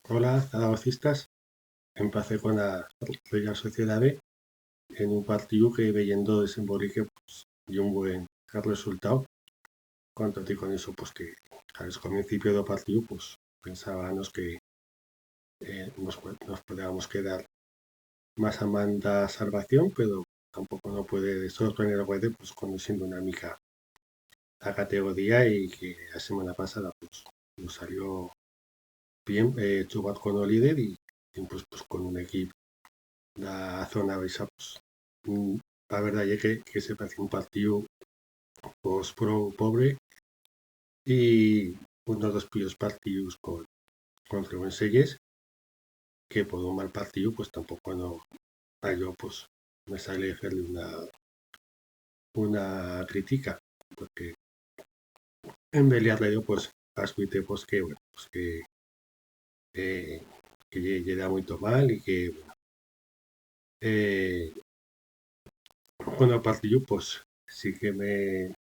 Hola, zaragocistas. Empecé con la Real Sociedad B en un partido que veyendo desembolique pues, y un buen resultado. Cuanto a ti con eso, pues que al principio del partido, pues pensábamos que nos podíamos quedar más a manda salvación, pero tampoco no puede sorprender a puede, pues conociendo una mica la categoría y que la semana pasada pues nos salió bien jugar con el líder y pues con un equipo la zona baixada, pues, la verdad es que se parece un partido pues, pobre y uno de los peores partidos contra un Selles que por un mal partido pues tampoco no a yo pues me sale hacerle una crítica porque en Belial yo pues ascuite pues que bueno pues eh, que llega muy mal y que eh, bueno el partido pues sí que me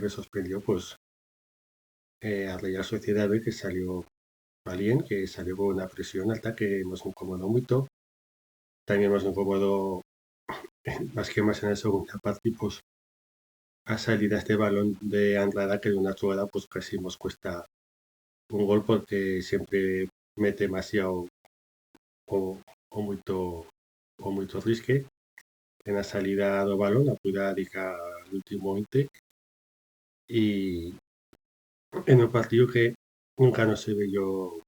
sorprendió pues a Real Sociedad B que salió bien, que salió con una presión alta que nos incomodó mucho. También nos incomodó más que más en la segunda parte, pues a salida este balón de Andrada que de una jugada pues casi nos cuesta un gol porque siempre mete demasiado o, o mucho o mucho risque en la salida do balón, a cuidar al último 20 y en un partido que nunca no se ve yo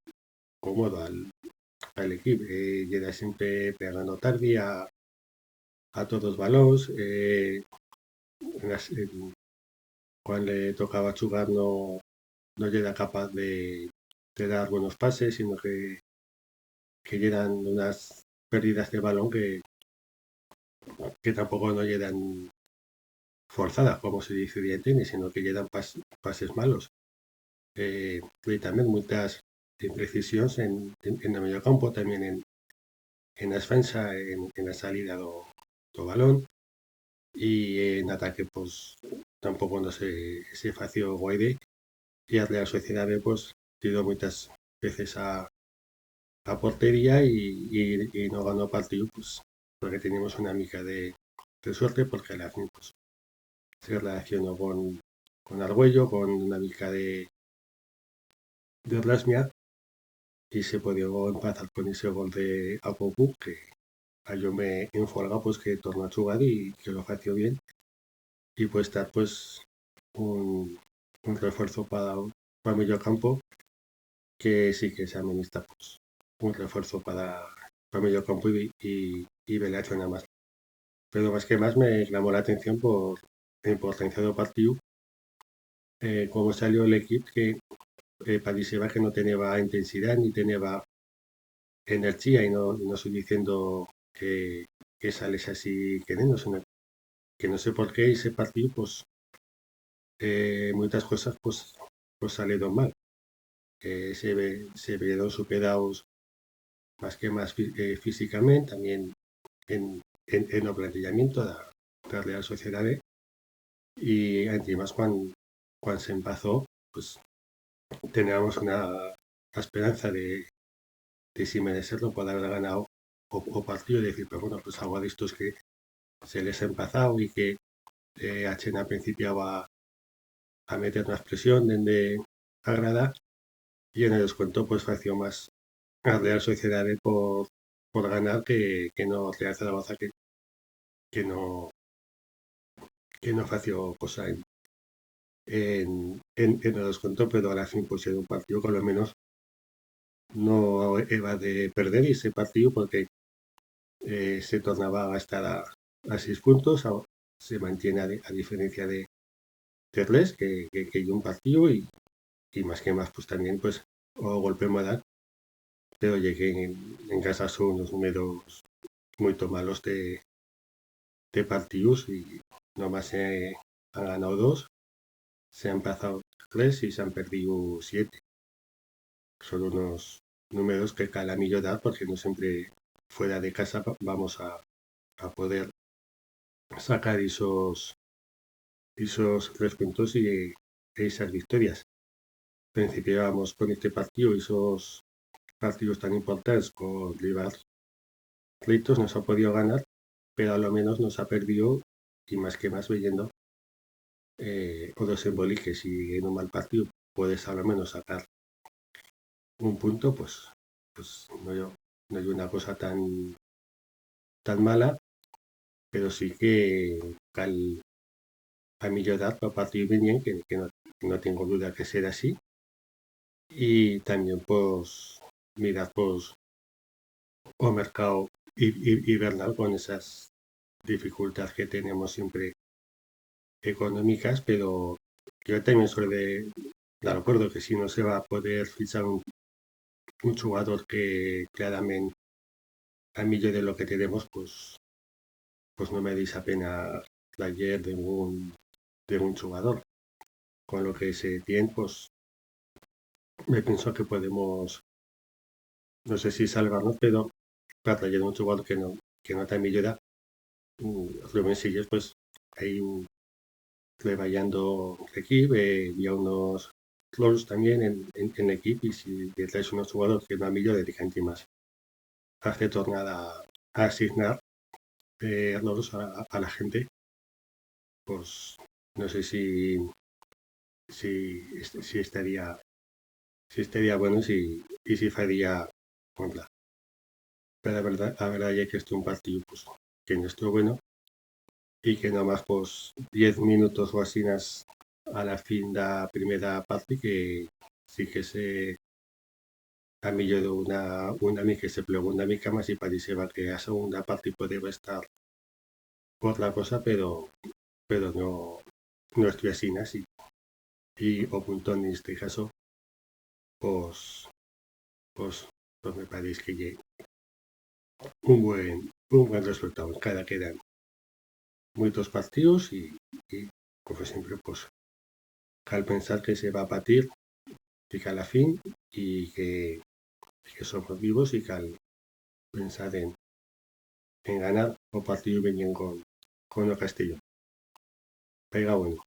cómodo al equipo. Llega siempre pegando tarde a todos los balones. Cuando le tocaba jugar no era capaz de dar buenos pases, sino que llegan unas pérdidas de balón que tampoco no llegan forzadas, como se dice bien tenis, sino que llegan pases malos. Y también muchas imprecisiones en el medio campo, también en la defensa, en la salida do balón. Y en ataque, pues tampoco no se fació guaide. Y a Real Sociedad B, pues, tiró muchas veces a portería y no ganó partido, pues, porque teníamos una mica de suerte, porque la fin, pues, se relacionó con Argüello, con una mica de Rasmia, y se pudo empezar con ese gol de Apopu, que a yo me enfolga, pues, que tornó a jugar y que lo fació bien. Y pues estar, pues, un refuerzo para medio campo, que sí que se administra, pues, un refuerzo para medio campo y Velacho nada más. Pero más que más me llamó la atención por la importancia del partido, cómo salió el equipo que parecía que no tenía intensidad ni tenía energía y no estoy diciendo que sales así queriendo, sino que no sé por qué ese partido pues muchas cosas pues salieron mal. Se vieron superados más que más físicamente, también en el planteamiento de la Real Sociedad B. Y además cuando se empezó, pues teníamos una esperanza de si merecerlo poder haber ganado o partido y decir, pero bueno, pues algo de estos que se les ha empezado y que H&A principiaba a meter más presión desde agrada y en el descuento pues fació más a Real Sociedad B por ganar que no Real Zaragoza que no que no fació cosa en el descuento, pero ahora fin pues era un partido que lo menos no iba de perder ese partido porque se tornaba a estar a 6 puntos, se mantiene a diferencia de tres que hay un partido y más que más pues también pues o golpe moral, pero llegué en casa son unos números muy malos de partidos y nomás se han ganado dos, se han empezado tres y se han perdido siete. Son unos números que cala millonar porque no siempre fuera de casa vamos a poder sacar esos 3 puntos y esas victorias. Principiábamos con este partido esos partidos tan importantes con rivales ritos nos ha podido ganar, pero a lo menos nos ha perdido y más que más veyendo otros emboliques y en un mal partido puedes a lo menos sacar un punto, pues no hay una cosa tan mala, pero sí que a millorar a partir de bien, que no tengo duda que será así. Y también pues mirar pues o mercado hibernal con esas dificultades que tenemos siempre económicas, pero yo también soy de acuerdo que si no se va a poder fichar un jugador que claramente a millón de lo que tenemos, pues no me deis pena ayer de un jugador. Con lo que se tiene, pues me pienso que podemos, no sé si salvarnos, pero para traer un jugador que no te millora, Rubén Silles, pues ahí treballando equipo y a unos roles también en equipo y si le traes unos jugadores que no millor dedican más hace tornar a asignar roles a la gente, pues no sé si estaría bueno y si faría contra. Pero la verdad ya que esto un partido pues, que no estuvo bueno y que nada más pues 10 minutos o así a la fin de la primera parte que sí que se a millor una mica que se plegó una mica más y parecía que a segunda parte podía estar otra cosa, pero no estoy así. Y o punto en este caso, pues, pues, pues me parece que llegue un buen resultado. Cada quedan muchos partidos y como siempre, pues, al pensar que se va a partir y que a la fin y que somos vivos y que al pensar en ganar o partido venían con el Castillo. Pega bueno.